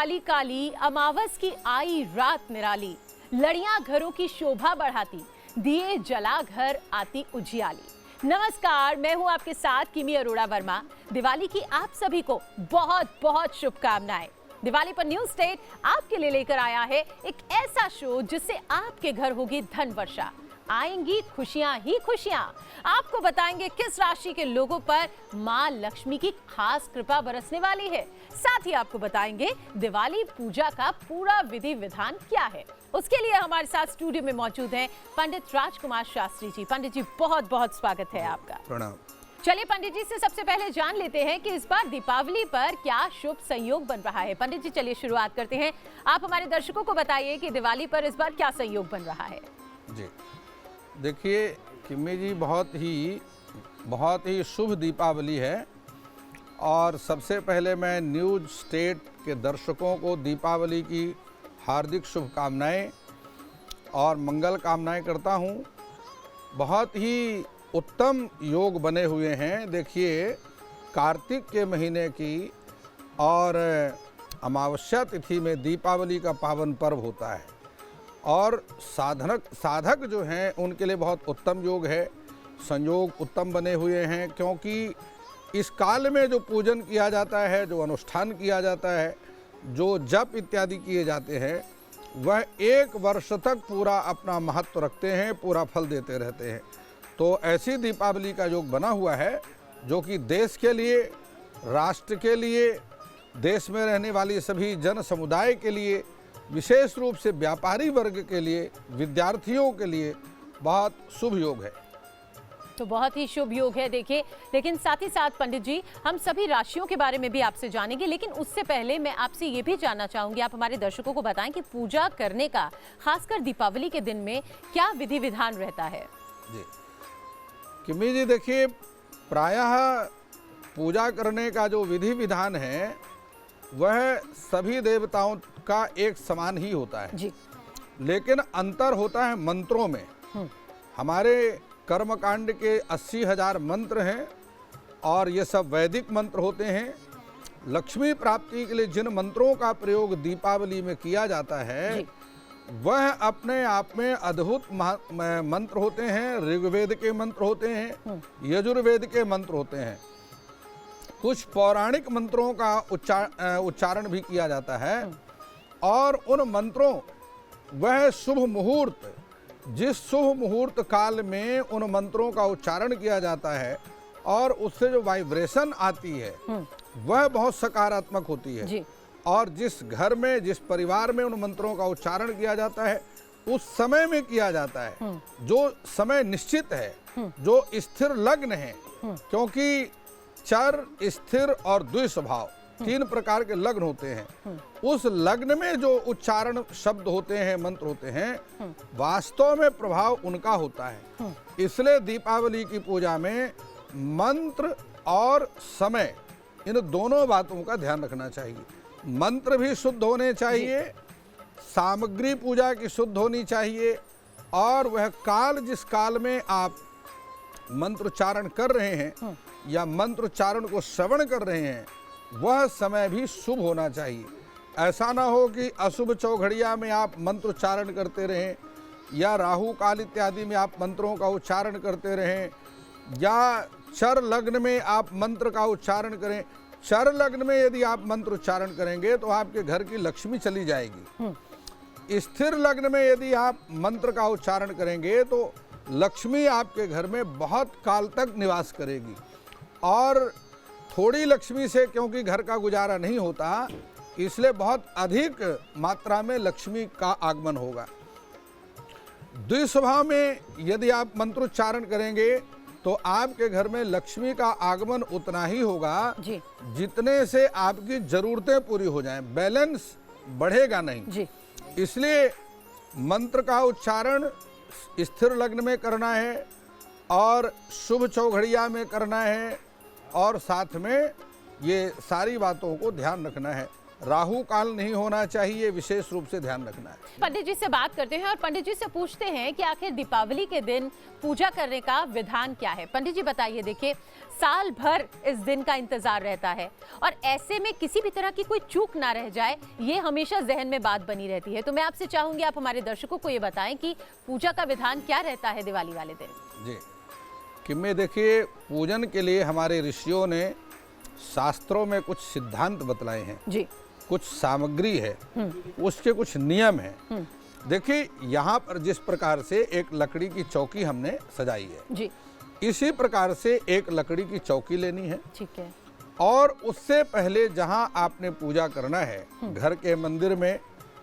काली काली अमावस की आई रात निराली, लड़ियां घरों की शोभा बढ़ाती, दिए जला घर आती उजियाली। नमस्कार, मैं हूं आपके साथ किमी अरोड़ा वर्मा। दिवाली की आप सभी को बहुत बहुत शुभकामनाएं। दिवाली पर न्यूज स्टेट आपके लिए लेकर आया है एक ऐसा शो जिससे आपके घर होगी धन वर्षा, आएंगी खुशियां ही खुशियां। आपको बताएंगे किस राशि के लोगों पर मां लक्ष्मी की खास कृपा बरसने वाली है। साथ ही आपको बताएंगे दिवाली पूजा का पूरा विधि विधान क्या है। उसके लिए हमारे साथ स्टूडियो में मौजूद हैं पंडित राजकुमार शास्त्री जी। पंडित जी, बहुत बहुत स्वागत है आपका। प्रणाम। चलिए पंडित जी से सबसे पहले जान लेते हैं कि इस बार दीपावली पर क्या शुभ संयोग बन रहा है। पंडित जी, चलिए शुरुआत करते हैं। आप हमारे दर्शकों को बताइए कि दिवाली पर इस बार क्या संयोग बन रहा है। जी देखिए किम्मी जी, बहुत ही शुभ दीपावली है। और सबसे पहले मैं न्यूज स्टेट के दर्शकों को दीपावली की हार्दिक शुभकामनाएं और मंगल कामनाएं करता हूं। बहुत ही उत्तम योग बने हुए हैं। देखिए, कार्तिक के महीने की और अमावस्या तिथि में दीपावली का पावन पर्व होता है और साधक जो हैं उनके लिए बहुत उत्तम योग है। संयोग उत्तम बने हुए हैं क्योंकि इस काल में जो पूजन किया जाता है, जो अनुष्ठान किया जाता है, जो जप इत्यादि किए जाते हैं, वह एक वर्ष तक पूरा अपना महत्व रखते हैं, पूरा फल देते रहते हैं। तो ऐसी दीपावली का योग बना हुआ है जो कि देश के लिए, राष्ट्र के लिए, देश में रहने वाली सभी जन समुदाय के लिए, विशेष रूप से व्यापारी वर्ग के लिए, विद्यार्थियों के लिए बहुत शुभ योग है। तो बहुत ही शुभ योग है। देखिए, लेकिन साथ ही साथ पंडित जी, हम सभी राशियों के बारे में भी आपसे जानेंगे, लेकिन उससे पहले मैं आपसे ये भी जानना चाहूंगी, आप हमारे दर्शकों को बताएं कि पूजा करने का, खासकर दीपावली के दिन में क्या विधि विधान रहता है। जी किम्मी जी, देखिए, प्रायः पूजा करने का जो विधि विधान है वह सभी देवताओं का एक समान ही होता है जी। लेकिन अंतर होता है मंत्रों में। हमारे कर्मकांड के 80,000 मंत्र हैं और ये सब वैदिक मंत्र होते हैं। लक्ष्मी प्राप्ति के लिए जिन मंत्रों का प्रयोग दीपावली में किया जाता है वह अपने आप में अद्भुत मंत्र होते हैं। ऋग्वेद के मंत्र होते हैं, यजुर्वेद के मंत्र होते हैं, कुछ पौराणिक मंत्रों का उच्चारण भी किया जाता है। और उन मंत्रों, वह शुभ मुहूर्त, जिस शुभ मुहूर्त काल में उन मंत्रों का उच्चारण किया जाता है और उससे जो वाइब्रेशन आती है वह बहुत सकारात्मक होती है जी। और जिस घर में, जिस परिवार में उन मंत्रों का उच्चारण किया जाता है उस समय में किया जाता है, जो समय निश्चित है, जो स्थिर लग्न है, क्योंकि चर, स्थिर और द्विस्वभाव 3 प्रकार के लग्न होते हैं। उस लग्न में जो उच्चारण शब्द होते हैं, मंत्र होते हैं, वास्तव में प्रभाव उनका होता है। इसलिए दीपावली की पूजा में मंत्र और समय, इन दोनों बातों का ध्यान रखना चाहिए। मंत्र भी शुद्ध होने चाहिए, सामग्री पूजा की शुद्ध होनी चाहिए, और वह काल, जिस काल में आप मंत्रोच्चारण कर रहे हैं या मंत्रोच्चारण को श्रवण कर रहे हैं, वह समय भी शुभ होना चाहिए। ऐसा ना हो कि अशुभ चौघड़िया में आप मंत्रोच्चारण करते रहें, या राहु काल इत्यादि में आप मंत्रों का उच्चारण करते रहें, या चर लग्न में आप मंत्र का उच्चारण करें। चर लग्न में यदि आप मंत्र उच्चारण करेंगे तो आपके घर की लक्ष्मी चली जाएगी। स्थिर लग्न में यदि आप मंत्र का उच्चारण करेंगे तो लक्ष्मी आपके घर में बहुत काल तक निवास करेगी। और थोड़ी लक्ष्मी से क्योंकि घर का गुजारा नहीं होता, इसलिए बहुत अधिक मात्रा में लक्ष्मी का आगमन होगा। द्विस्वभाव में यदि आप मंत्रोच्चारण करेंगे तो आपके घर में लक्ष्मी का आगमन उतना ही होगा जी, जितने से आपकी जरूरतें पूरी हो जाएं, बैलेंस बढ़ेगा नहीं जी। इसलिए मंत्र का उच्चारण स्थिर लग्न में करना है और शुभ चौघड़िया में करना है, और साथ में ये सारी बातों को ध्यान रखना है। राहु काल नहीं होना चाहिए, विशेष रूप से ध्यान रखना है। पंडित जी से बात करते हैं और पंडित जी से पूछते हैं कि आखिर दीपावली के दिन पूजा करने का विधान क्या है। पंडित जी बताइए, देखिए साल भर इस दिन का इंतजार रहता है और ऐसे में किसी भी तरह की कोई चूक ना रह जाए, ये हमेशा जहन में बात बनी रहती है। तो मैं आपसे चाहूंगी आप हमारे दर्शकों को ये बताएं कि पूजा का विधान क्या रहता है दिवाली वाले दिन। जी, कि मैं देखिए, पूजन के लिए हमारे ऋषियों ने शास्त्रों में कुछ सिद्धांत बतलाए हैं जी, कुछ सामग्री है, उसके कुछ नियम हैं। देखिए, यहाँ पर जिस प्रकार से एक लकड़ी की चौकी हमने सजाई है जी, इसी प्रकार से एक लकड़ी की चौकी लेनी है, ठीक है, और उससे पहले जहाँ आपने पूजा करना है, घर के मंदिर में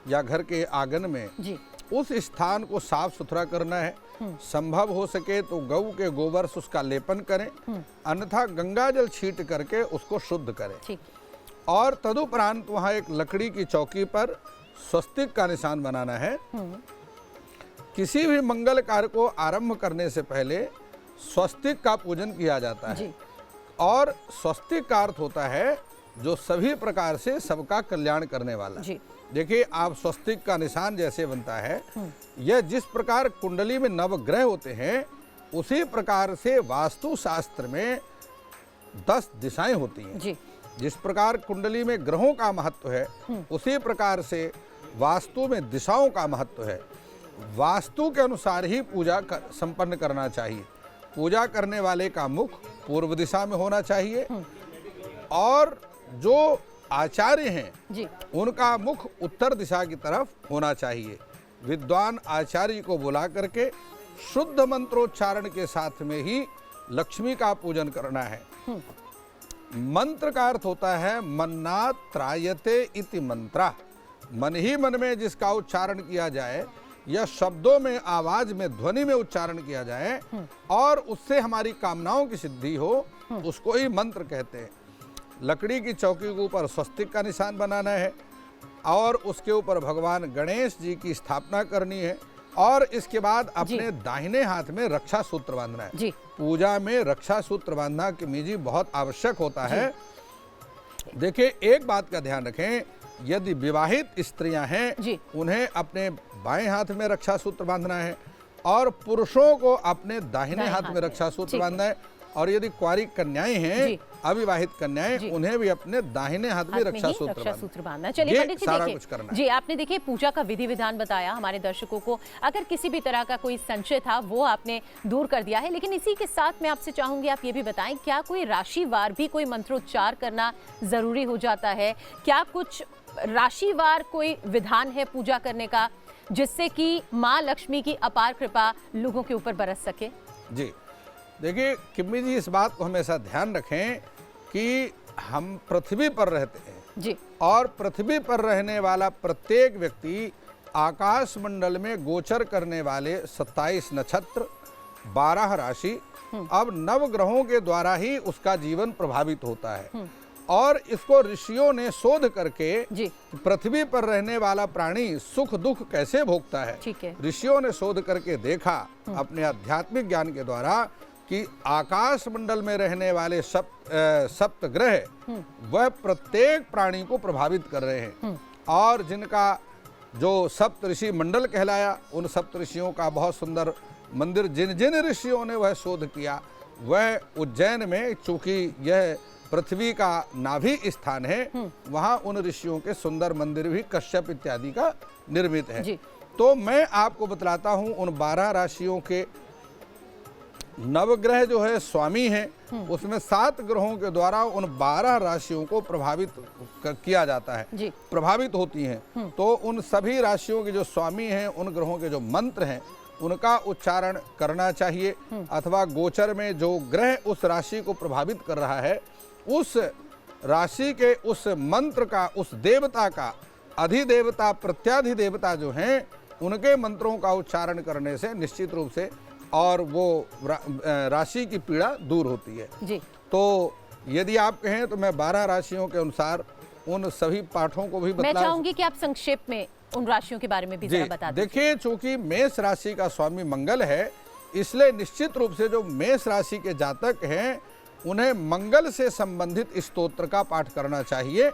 या घर के आंगन में, जी, उस स्थान को साफ सुथरा करना है। संभव हो सके तो गऊ के गोबर से उसका लेपन करें, अन्यथा गंगा जल छीट करके उसको शुद्ध करें। ठीक, और तदुपरांत वहाँ एक लकड़ी की चौकी पर स्वस्तिक का निशान बनाना है। किसी भी मंगल कार्य को आरंभ करने से पहले स्वस्तिक का पूजन किया जाता है जी, और स्वस्तिक का अर्थ होता है जो सभी प्रकार से सबका कल्याण करने वाला। जी, देखिए, आप स्वस्तिक का निशान जैसे बनता है, यह जिस प्रकार कुंडली में नवग्रह होते हैं उसी प्रकार से वास्तु शास्त्र में 10 दिशाएं होती हैं। जी, जिस प्रकार कुंडली में ग्रहों का महत्व है उसी प्रकार से वास्तु में दिशाओं का महत्व है। वास्तु के अनुसार ही पूजा संपन्न करना चाहिए। पूजा करने वाले का मुख पूर्व दिशा में होना चाहिए और जो आचार्य हैं जी, उनका मुख उत्तर दिशा की तरफ होना चाहिए। विद्वान आचार्य को बुला करके शुद्ध मंत्रोच्चारण के साथ में ही लक्ष्मी का पूजन करना है। मंत्र का अर्थ होता है मन्ना त्रायते इति मंत्रा, मन ही मन में जिसका उच्चारण किया जाए या शब्दों में, आवाज में, ध्वनि में उच्चारण किया जाए और उससे हमारी कामनाओं की सिद्धि हो, उसको ही मंत्र कहते हैं। लकड़ी की चौकी के ऊपर स्वस्तिक का निशान बनाना है और उसके ऊपर भगवान गणेश जी की स्थापना करनी है और इसके बाद अपने दाहिने हाथ में रक्षा सूत्र बांधना है। जी, पूजा में रक्षा सूत्र बांधना किमी जी बहुत आवश्यक होता है। देखिए, एक बात का ध्यान रखें, यदि विवाहित स्त्रियां हैं उन्हें अपने बाएं हाथ में रक्षा सूत्र बांधना है और पुरुषों को अपने दाहिने हाथ में रक्षा सूत्र बांधना है, और यदि कुंवारी कन्याएं हैं, अविवाहित कन्याएं, उन्हें भी अपने दाहिने हाथ में रक्षा सूत्र बांधना है। चलिए पंडित जी, सारा देखिए कुछ करना जी, आपने देखिए पूजा का विधि विधान बताया हमारे दर्शकों को। अगर किसी भी तरह का कोई संशय था वो आपने दूर कर दिया है, लेकिन इसी के साथ मैं आपसे चाहूंगी आप ये भी बताएं, क्या कोई राशिवार भी कोई मंत्रोच्चार करना जरूरी हो जाता है? क्या कुछ राशिवार कोई विधान है पूजा करने का जिससे कि माँ लक्ष्मी की अपार कृपा लोगों के ऊपर बरस सके? जी, देखिए किम्मी जी, इस बात को हमेशा ध्यान रखें कि हम पृथ्वी पर रहते हैं जी, और पृथ्वी पर रहने वाला प्रत्येक व्यक्ति आकाश मंडल में गोचर करने वाले 27 नक्षत्र, 12 राशि, अब नवग्रहों के द्वारा ही उसका जीवन प्रभावित होता है। और इसको ऋषियों ने शोध करके पृथ्वी पर रहने वाला प्राणी सुख दुख कैसे भोगता है, ऋषियों ने शोध करके देखा अपने आध्यात्मिक ज्ञान के द्वारा कि आकाश मंडल में रहने वाले सप्त ग्रह वह प्रत्येक प्राणी को प्रभावित कर रहे हैं। और जिनका जो सप्त ऋषि मंडल कहलाया, उन सप्त ऋषियों का बहुत सुंदर मंदिर जिन जिन ऋषियों ने वह शोध किया, वह उज्जैन में, चूंकि यह पृथ्वी का नाभि स्थान है, वहाँ उन ऋषियों के सुंदर मंदिर भी कश्यप इत्यादि का निर्मित है। तो मैं आपको बतलाता हूँ उन 12 राशियों के नवग्रह जो है स्वामी हैं, उसमें 7 ग्रहों के द्वारा उन 12 राशियों को प्रभावित किया जाता है, प्रभावित होती हैं। तो उन सभी राशियों के जो स्वामी हैं, उन ग्रहों के जो मंत्र हैं, उनका उच्चारण करना चाहिए, अथवा गोचर में जो ग्रह उस राशि को प्रभावित कर रहा है, उस राशि के उस मंत्र का, उस देवता का, अधिदेवता प्रत्याधिदेवता जो हैं, उनके मंत्रों का उच्चारण करने से निश्चित रूप से और वो राशि की पीड़ा दूर होती है जी। तो यदि आप कहें तो मैं 12 राशियों के अनुसार उन सभी पाठों को भी मैं चाहूंगी कि आप संक्षेप में उन राशियों के बारे में भी जरा बता दीजिए। देखिए, चूंकि मेष राशि का स्वामी मंगल है, इसलिए निश्चित रूप से जो मेष राशि के जातक हैं उन्हें मंगल से संबंधित स्तोत्र का पाठ करना चाहिए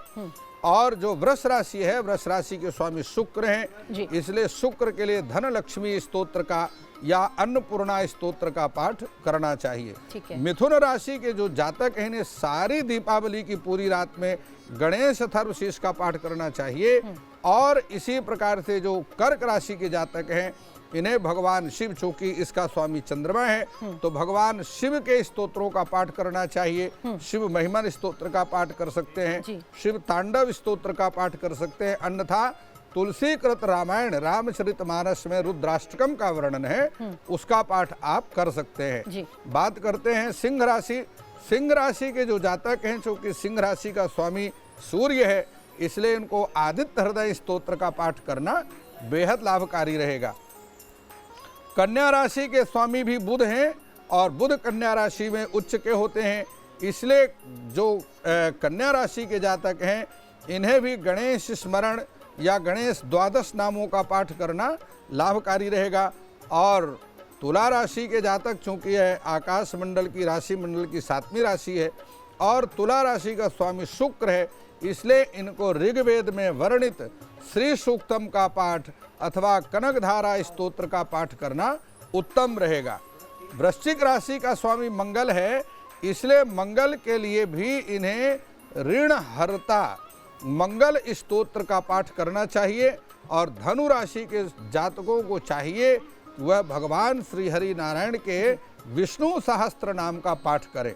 और जो वृष राशि है, वृष राशि के स्वामी शुक्र जी। हैं, इसलिए शुक्र के लिए धन लक्ष्मी स्तोत्र का या अन्नपूर्णा स्तोत्र का पाठ करना चाहिए। ठीक है। मिथुन राशि के जो जातक हैं, इन्हें सारी दीपावली की पूरी रात में गणेश अथर्वशीष का पाठ करना चाहिए। और इसी प्रकार से जो कर्क राशि के जातक हैं, इन्हें भगवान शिव, चूंकि इसका स्वामी चंद्रमा है, तो भगवान शिव के स्तोत्रों का पाठ करना चाहिए। शिव महिमन स्तोत्र का पाठ कर सकते हैं, जी। शिव तांडव स्तोत्र का पाठ कर सकते हैं, अन्यथा तुलसी कृत रामायण रामचरितमानस में रुद्राष्टकम का वर्णन है, उसका पाठ आप कर सकते हैं। जी। बात करते हैं सिंह राशि। सिंह राशि के जो जातक हैं, चूंकि सिंह राशि का स्वामी सूर्य है, इसलिए इनको आदित्य हृदय स्तोत्र का पाठ करना बेहद लाभकारी रहेगा। कन्या राशि के स्वामी भी बुध हैं और बुध कन्या राशि में उच्च के होते हैं, इसलिए जो कन्या राशि के जातक हैं, इन्हें भी गणेश स्मरण या गणेश द्वादश नामों का पाठ करना लाभकारी रहेगा। और तुला राशि के जातक, चूंकि यह आकाश मंडल की राशि मंडल की 7वीं राशि है और तुला राशि का स्वामी शुक्र है, इसलिए इनको ऋग्वेद में वर्णित श्री सूक्तम का पाठ अथवा कनकधारा स्तोत्र का पाठ करना उत्तम रहेगा। वृश्चिक राशि का स्वामी मंगल है, इसलिए मंगल के लिए भी इन्हें ऋण हरता मंगल स्तोत्र का पाठ करना चाहिए। और धनु राशि के जातकों को चाहिए वह भगवान श्री हरि नारायण के विष्णु सहस्त्र नाम का पाठ करें।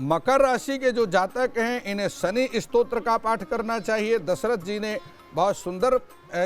मकर राशि के जो जातक हैं, इन्हें शनि स्तोत्र का पाठ करना चाहिए। दशरथ जी ने बहुत सुंदर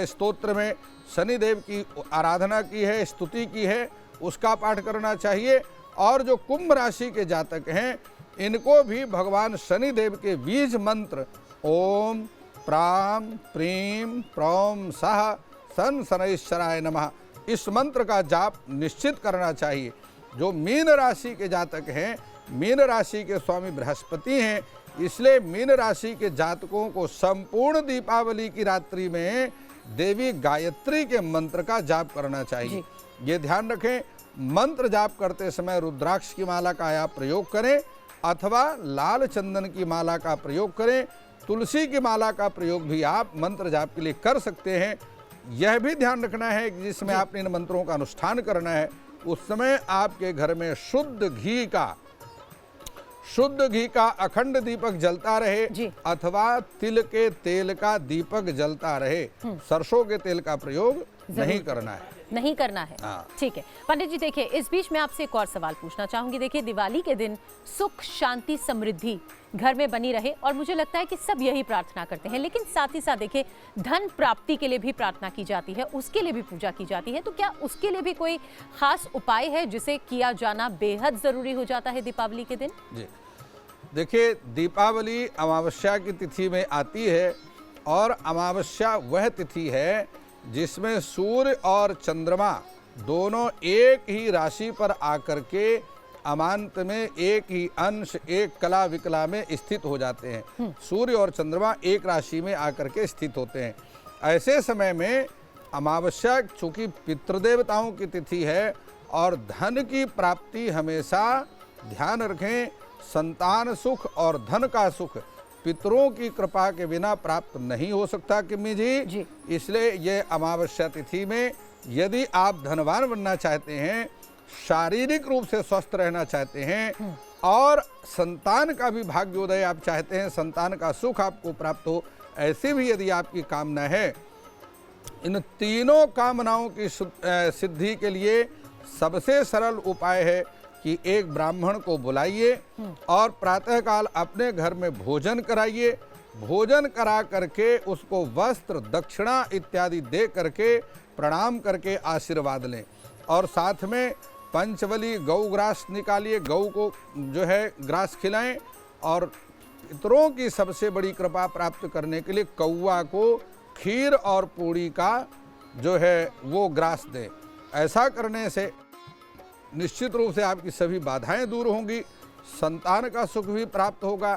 स्तोत्र में शनि देव की आराधना की है, स्तुति की है, उसका पाठ करना चाहिए। और जो कुंभ राशि के जातक हैं, इनको भी भगवान शनि देव के बीज मंत्र ओम प्राम प्रीम प्रौम सह सन शनैश्चराय नमः, इस मंत्र का जाप निश्चित करना चाहिए। जो मीन राशि के जातक हैं, मीन राशि के स्वामी बृहस्पति हैं, इसलिए मीन राशि के जातकों को संपूर्ण दीपावली की रात्रि में देवी गायत्री के मंत्र का जाप करना चाहिए। ये ध्यान रखें, मंत्र जाप करते समय रुद्राक्ष की माला का आप प्रयोग करें अथवा लाल चंदन की माला का प्रयोग करें। तुलसी की माला का प्रयोग भी आप मंत्र जाप के लिए कर सकते हैं। यह भी ध्यान रखना है कि जिसमें आपने इन मंत्रों का अनुष्ठान करना है, उस समय आपके घर में शुद्ध घी का अखंड दीपक जलता रहे अथवा तिल के तेल का दीपक जलता रहे। सरसों के तेल का प्रयोग नहीं करना है। हाँ। ठीक है पंडित जी, देखिए इस बीच मैं आपसे एक और सवाल पूछना चाहूंगी। देखिए दिवाली के दिन सुख शांति समृद्धि घर में बनी रहे और मुझे लगता है कि सब यही प्रार्थना करते हैं, लेकिन साथ ही साथ देखिए धन प्राप्ति के लिए भी प्रार्थना की जाती है, उसके लिए भी पूजा की जाती है। तो क्या उसके लिए भी कोई खास उपाय है जिसे किया जाना बेहद जरूरी हो जाता है दीपावली के दिन? जी देखिए, दीपावली अमावस्या की तिथि में आती है और अमावस्या वह तिथि है जिसमें सूर्य और चंद्रमा दोनों एक ही राशि पर आकर के अमांत में एक ही अंश एक कला विकला में स्थित हो जाते हैं। सूर्य और चंद्रमा एक राशि में आकर के स्थित होते हैं। ऐसे समय में अमावस्या चूंकि पितृदेवताओं की तिथि है और धन की प्राप्ति हमेशा ध्यान रखें, संतान सुख और धन का सुख पितरों की कृपा के बिना प्राप्त नहीं हो सकता किम्मी जी। इसलिए ये अमावस्या तिथि में यदि आप धनवान बनना चाहते हैं, शारीरिक रूप से स्वस्थ रहना चाहते हैं और संतान का भी भाग्योदय आप चाहते हैं, संतान का सुख आपको प्राप्त हो, ऐसी भी यदि आपकी कामना है, इन तीनों कामनाओं की सिद्धि के लिए सबसे सरल उपाय है कि एक ब्राह्मण को बुलाइए और प्रातःकाल अपने घर में भोजन कराइए। भोजन करा करके उसको वस्त्र दक्षिणा इत्यादि दे करके प्रणाम करके आशीर्वाद लें और साथ में पंचवली गौ ग्रास निकालिए, गौ को जो है ग्रास खिलाएं और पितरों की सबसे बड़ी कृपा प्राप्त करने के लिए कौवा को खीर और पूड़ी का जो है वो ग्रास दें। ऐसा करने से निश्चित रूप से आपकी सभी बाधाएं दूर होंगी, संतान का सुख भी प्राप्त होगा,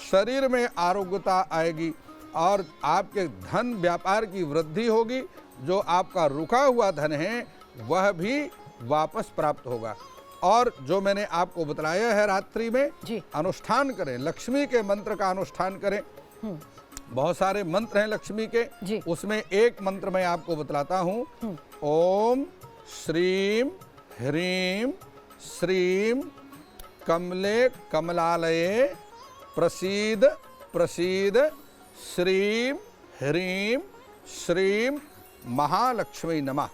शरीर में आरोग्यता आएगी और आपके धन व्यापार की वृद्धि होगी। जो आपका रुका हुआ धन है वह भी वापस प्राप्त होगा। और जो मैंने आपको बताया है रात्रि में अनुष्ठान करें, लक्ष्मी के मंत्र का अनुष्ठान करें। बहुत सारे मंत्र हैं लक्ष्मी के, जी। उसमें एक मंत्र मैं आपको बतलाता हूँ। ओम श्रीम ह्रीम श्रीम कमले कमलालये प्रसीद प्रसीद श्रीम ह्रीम श्रीम महालक्ष्मी नमः।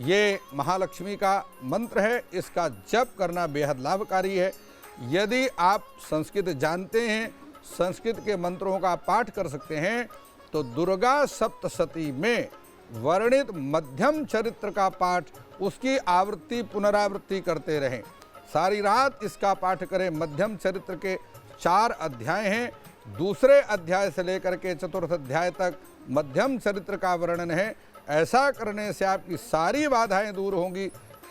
ये महालक्ष्मी का मंत्र है, इसका जप करना बेहद लाभकारी है। यदि आप संस्कृत जानते हैं, संस्कृत के मंत्रों का पाठ कर सकते हैं, तो दुर्गा सप्तशती में वर्णित मध्यम चरित्र का पाठ, उसकी आवृत्ति पुनरावृत्ति करते रहें। सारी रात इसका पाठ करें। मध्यम चरित्र के 4 अध्याय हैं, दूसरे अध्याय से लेकर के चतुर्थ अध्याय तक मध्यम चरित्र का वर्णन है। ऐसा करने से आपकी सारी बाधाएं दूर होंगी,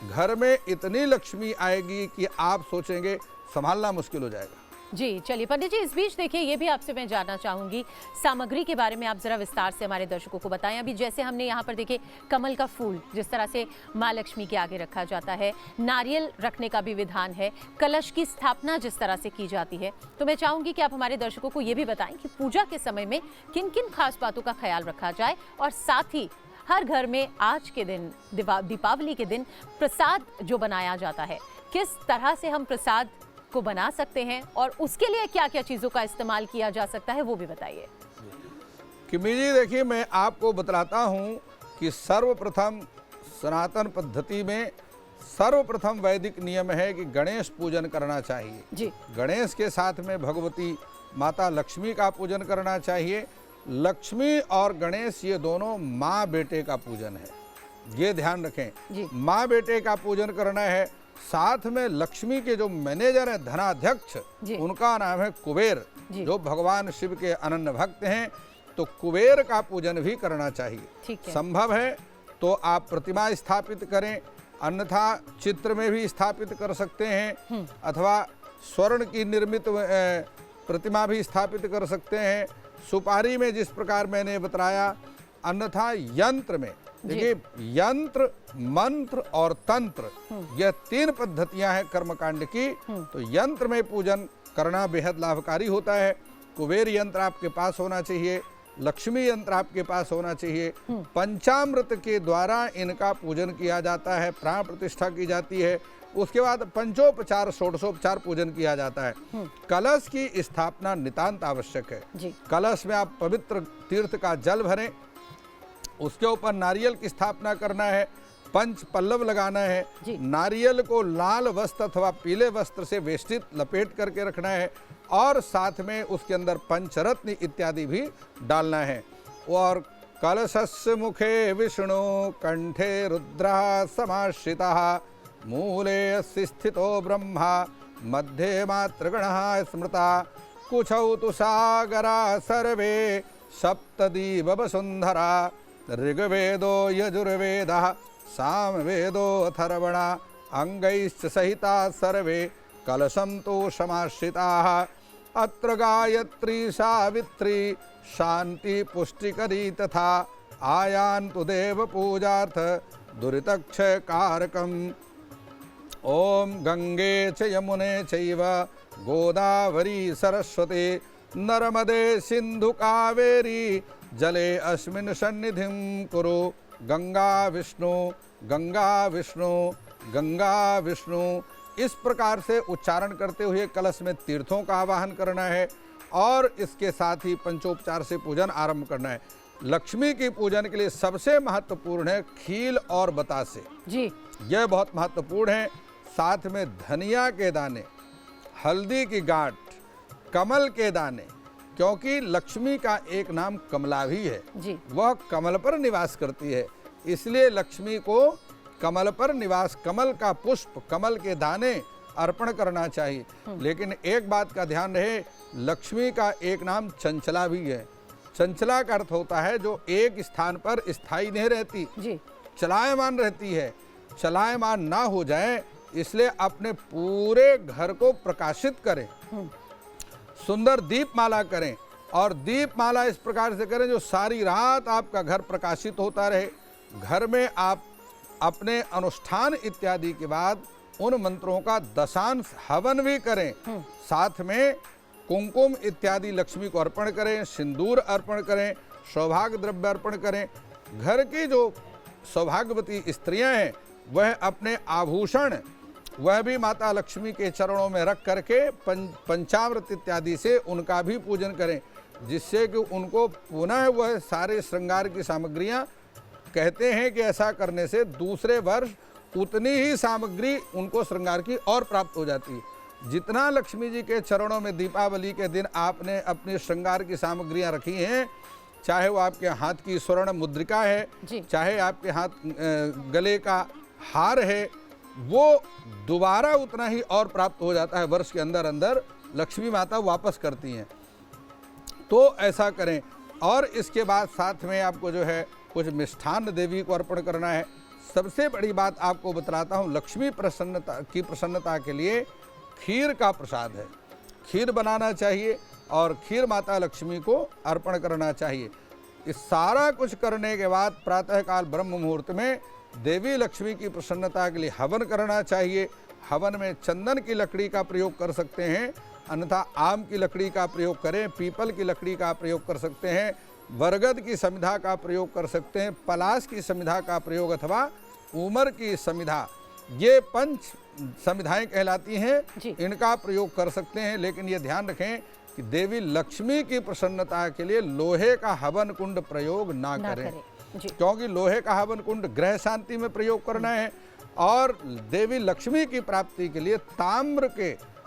घर में इतनी लक्ष्मी आएगी कि आप सोचेंगे संभालना मुश्किल हो जाएगा। जी चलिए पंडित जी, इस बीच देखिए ये भी आपसे मैं जानना चाहूंगी, सामग्री के बारे में आप जरा विस्तार से हमारे दर्शकों को बताएं। अभी जैसे हमने यहाँ पर देखिए कमल का फूल जिस तरह से माँ लक्ष्मी के आगे रखा जाता है, नारियल रखने का भी विधान है, कलश की स्थापना जिस तरह से की जाती है, तो मैं चाहूंगी कि आप हमारे दर्शकों को ये भी बताएं कि पूजा के समय में किन किन खास बातों का ख्याल रखा जाए, और साथ ही हर घर में आज के दिन दीपावली के दिन प्रसाद जो बनाया जाता है, किस तरह से हम प्रसाद को बना सकते हैं और उसके लिए क्या क्या चीज़ों का इस्तेमाल किया जा सकता है, वो भी बताइए। किमी जी देखिए, मैं आपको बतलाता हूँ कि सर्वप्रथम सनातन पद्धति में सर्वप्रथम वैदिक नियम है कि गणेश पूजन करना चाहिए जी। गणेश के साथ में भगवती माता लक्ष्मी का पूजन करना चाहिए। लक्ष्मी और गणेश ये दोनों माँ बेटे का पूजन है, ये ध्यान रखें। माँ बेटे का पूजन करना है। साथ में लक्ष्मी के जो मैनेजर है, धनाध्यक्ष, उनका नाम है कुबेर, जो भगवान शिव के अनन्य भक्त हैं, तो कुबेर का पूजन भी करना चाहिए। संभव है तो आप प्रतिमा स्थापित करें, अन्यथा चित्र में भी स्थापित कर सकते हैं, अथवा स्वर्ण की निर्मित प्रतिमा भी स्थापित कर सकते हैं। सुपारी में जिस प्रकार मैंने बताया, अन्यथा यंत्र में देखिए, यंत्र मंत्र और तंत्र, यह 3 पद्धतियां हैं कर्मकांड की। तो यंत्र में पूजन करना बेहद लाभकारी होता है। कुबेर यंत्र आपके पास होना चाहिए, लक्ष्मी यंत्र आपके पास होना चाहिए। पंचामृत के द्वारा इनका पूजन किया जाता है, प्राण प्रतिष्ठा की जाती है। उसके बाद पंचोपचार षोडशोपचार पूजन किया जाता है। कलश की स्थापना नितांत आवश्यक है। कलश में आप पवित्र तीर्थ का जल भरें, उसके ऊपर नारियल की स्थापना करना है, पंच पल्लव लगाना है, नारियल को लाल वस्त्र अथवा पीले वस्त्र से वेष्टित लपेट करके रखना है, और साथ में उसके अंदर पंचरत्न इत्यादि भी डालना है। और कलशस्य मुखे विष्णु कंठे रुद्रः समाश्रितः मूले अस्ति स्थितो ब्रह्मा मध्ये मातृगणः स्मृता कुछौ तु सागरा सर्वे सप्तदीप वसुंधरा ऋग्वेदो यजुर्वेदः सामवेदो अथर्वणा अंगैश्च सहिता सर्वे कलशं तु समाश्रिताः अत्र गायत्री सावित्री शांति पुष्टिकरी तथा आयान्तु देव पूजार्थ दुरितक्षय कारकम् ओम गंगे च यमुने चैव गोदावरी सरस्वती नर्मदे सिंधु कावेरी जले अस्मिन् सन्निधिं कुरु गंगा विष्णु गंगा विष्णु गंगा विष्णु। इस प्रकार से उच्चारण करते हुए कलश में तीर्थों का आवाहन करना है, और इसके साथ ही पंचोपचार से पूजन आरंभ करना है। लक्ष्मी की पूजन के लिए सबसे महत्वपूर्ण है खील और बतासे जी, यह बहुत महत्वपूर्ण है। साथ में धनिया के दाने, हल्दी की गांठ, कमल के दाने, क्योंकि लक्ष्मी का एक नाम कमला भी है जी। वह कमल पर निवास करती है, इसलिए लक्ष्मी को कमल पर निवास, कमल का पुष्प, कमल के दाने अर्पण करना चाहिए। लेकिन एक बात का ध्यान रहे, लक्ष्मी का एक नाम चंचला भी है। चंचला का अर्थ होता है जो एक स्थान पर स्थायी नहीं रहती जी, चलायमान रहती है। चलायमान ना हो जाए इसलिए अपने पूरे घर को प्रकाशित करें, सुंदर दीपमाला करें, और दीपमाला इस प्रकार से करें जो सारी रात आपका घर प्रकाशित होता रहे। घर में आप अपने अनुष्ठान इत्यादि के बाद उन मंत्रों का दशांश हवन भी करें। साथ में कुमकुम इत्यादि लक्ष्मी को अर्पण करें, सिंदूर अर्पण करें, सौभाग्य द्रव्य अर्पण करें। घर की जो सौभाग्यवती स्त्रियां हैं वह अपने आभूषण वह भी माता लक्ष्मी के चरणों में रख करके पंचामृत इत्यादि से उनका भी पूजन करें, जिससे कि उनको पुनः वह सारे श्रृंगार की सामग्रियां, कहते हैं कि ऐसा करने से दूसरे वर्ष उतनी ही सामग्री उनको श्रृंगार की और प्राप्त हो जाती है। जितना लक्ष्मी जी के चरणों में दीपावली के दिन आपने अपनी श्रृंगार की सामग्रियां रखी हैं, चाहे वो आपके हाथ की स्वर्ण मुद्रिका है, चाहे आपके हाथ गले का हार है, वो दोबारा उतना ही और प्राप्त हो जाता है। वर्ष के अंदर अंदर लक्ष्मी माता वापस करती हैं। तो ऐसा करें। और इसके बाद साथ में आपको जो है कुछ मिष्ठान्न देवी को अर्पण करना है। सबसे बड़ी बात आपको बतलाता हूँ, लक्ष्मी प्रसन्नता के लिए खीर का प्रसाद है। खीर बनाना चाहिए और खीर माता लक्ष्मी को अर्पण करना चाहिए। इस सारा कुछ करने के बाद प्रातःकाल ब्रह्म मुहूर्त में देवी लक्ष्मी की प्रसन्नता के लिए हवन करना चाहिए। हवन में चंदन की लकड़ी का प्रयोग कर सकते हैं, अन्यथा आम की लकड़ी का प्रयोग करें, पीपल की लकड़ी का प्रयोग कर सकते हैं, बरगद की समिधा का प्रयोग कर सकते हैं, पलाश की समिधा का प्रयोग अथवा उमर की समिधा, ये 5 समिधाएं कहलाती हैं, इनका प्रयोग कर सकते हैं। लेकिन ये ध्यान रखें कि देवी लक्ष्मी की प्रसन्नता के लिए लोहे का हवन कुंड प्रयोग ना करें, क्योंकि लोहे का हवन कुंड ग्रह शांति में प्रयोग करना है। और देवी लक्ष्मी की प्राप्ति के लिए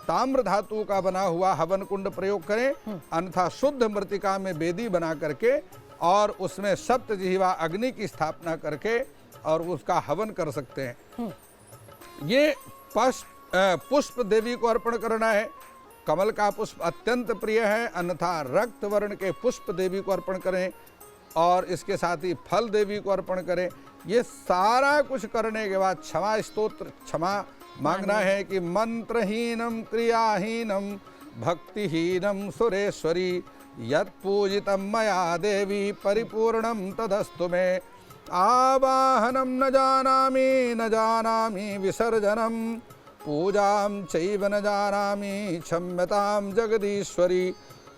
ताम्र धातु का बना हुआ हवन कुंड प्रयोग करें, अन्यथा शुद्ध मृतिका में वेदी बना करके और उसमें सप्तजिह्वा अग्नि की स्थापना करके और उसका हवन कर सकते हैं। ये पुष्प देवी को अर्पण करना है। कमल का पुष्प अत्यंत प्रिय है, अन्यथा रक्त वर्ण के पुष्प देवी को अर्पण करें और इसके साथ ही फल देवी को अर्पण करें। ये सारा कुछ करने के बाद क्षमा स्तोत्र क्षमा मांगना है कि मंत्रहीनम क्रियाहीनम भक्तिहीनम सुरेश्वरी यत् पूजितम मया देवी परिपूर्णम तदस्तु मे। आवाहनम न जानामि विसर्जनम पूजां चैव न जानामि क्षम्यतां जगदीश्वरी।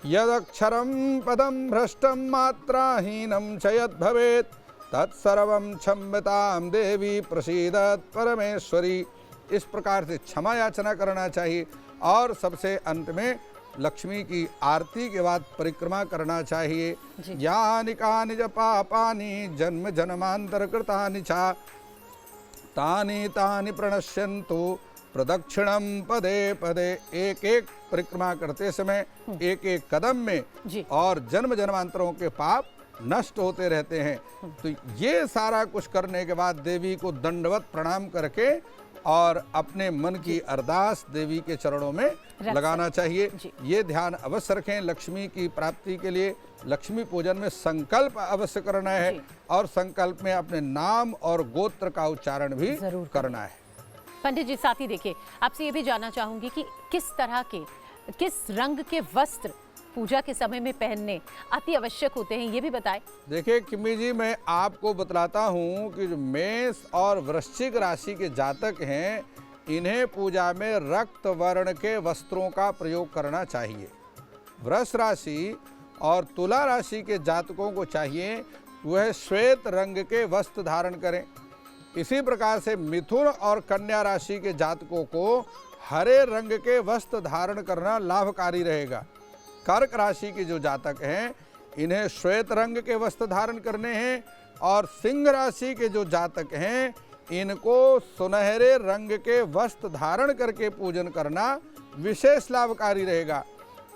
यदक्षरं पदं भ्रष्टं मात्राहीनं च यद्भवेत् तत्सर्वं क्षम्यतां देवी प्रसीदत् परमेश्वरी। इस प्रकार से क्षमा याचना करना चाहिए। और सबसे अंत में लक्ष्मी की आरती के बाद परिक्रमा करना चाहिए। यानि कानि च पापानि जन्म जन्मांतर कृतानि च तानि तानि प्रणश्यन्तु प्रदक्षिणम पदे पदे। एक एक परिक्रमा करते समय एक एक कदम में और जन्म जन्मांतरों के पाप नष्ट होते रहते हैं। तो ये सारा कुछ करने के बाद देवी को दंडवत प्रणाम करके और अपने मन की अरदास देवी के चरणों में लगाना चाहिए। ये ध्यान अवश्य रखें। लक्ष्मी की प्राप्ति के लिए लक्ष्मी पूजन में संकल्प अवश्य करना है और संकल्प में अपने नाम और गोत्र का उच्चारण भी जरूर करना है। पंडित जी, साथ ही देखिए, आपसे ये भी जानना चाहूंगी कि किस रंग के वस्त्र पूजा के समय में पहनने अति आवश्यक होते हैं, ये भी बताएं। देखिए किम्मी जी, मैं आपको बतलाता हूँ कि जो मेष और वृश्चिक राशि के जातक हैं, इन्हें पूजा में रक्त वर्ण के वस्त्रों का प्रयोग करना चाहिए। वृष राशि और तुला राशि के जातकों को चाहिए वह श्वेत रंग के वस्त्र धारण करें। इसी प्रकार से मिथुन और कन्या राशि के जातकों को हरे रंग के वस्त्र धारण करना लाभकारी रहेगा। कर्क राशि के जो जातक हैं, इन्हें श्वेत रंग के वस्त्र धारण करने हैं और सिंह राशि के जो जातक हैं, इनको सुनहरे रंग के वस्त्र धारण करके पूजन करना विशेष लाभकारी रहेगा।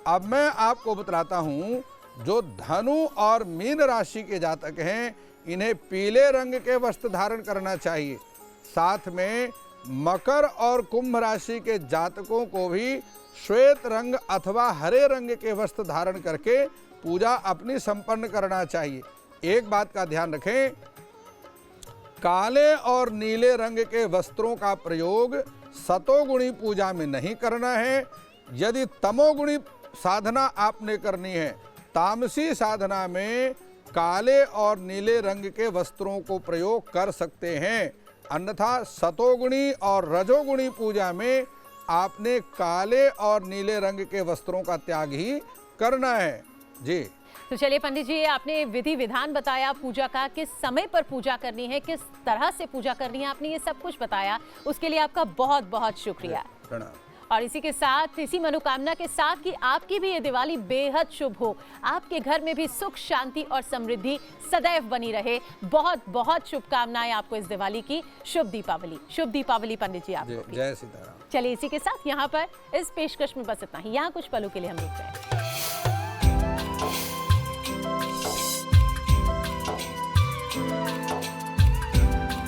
अब मैं आपको बतलाता हूँ, जो धनु और मीन राशि के जातक हैं, इन्हें पीले रंग के वस्त्र धारण करना चाहिए। साथ में मकर और कुंभ राशि के जातकों को भी श्वेत रंग अथवा हरे रंग के वस्त्र धारण करके पूजा अपनी संपन्न करना चाहिए। एक बात का ध्यान रखें, काले और नीले रंग के वस्त्रों का प्रयोग सतोगुणी पूजा में नहीं करना है। यदि तमोगुणी साधना आपने करनी है, तामसी साधना में काले और नीले रंग के वस्त्रों को प्रयोग कर सकते हैं, अन्यथा सतोगुणी और रजोगुणी पूजा में आपने काले और नीले रंग के वस्त्रों का त्याग ही करना है। जी, तो चलिए पंडित जी, आपने विधि विधान बताया पूजा का, किस समय पर पूजा करनी है, किस तरह से पूजा करनी है, आपने ये सब कुछ बताया, उसके लिए आपका बहुत बहुत शुक्रिया। प्रणाम। और इसी के साथ, इसी मनोकामना के साथ कि आपकी भी ये दिवाली बेहद शुभ हो, आपके घर में भी सुख शांति और समृद्धि सदैव बनी रहे। बहुत बहुत शुभकामनाएं आपको इस दिवाली की। शुभ दीपावली। शुभ दीपावली पंडित जी आपको भी। जय सीताराम। चलिए इसी के साथ यहाँ पर इस पेशकश में बस इतना ही। यहाँ कुछ पलों के लिए हम रुक जाएं।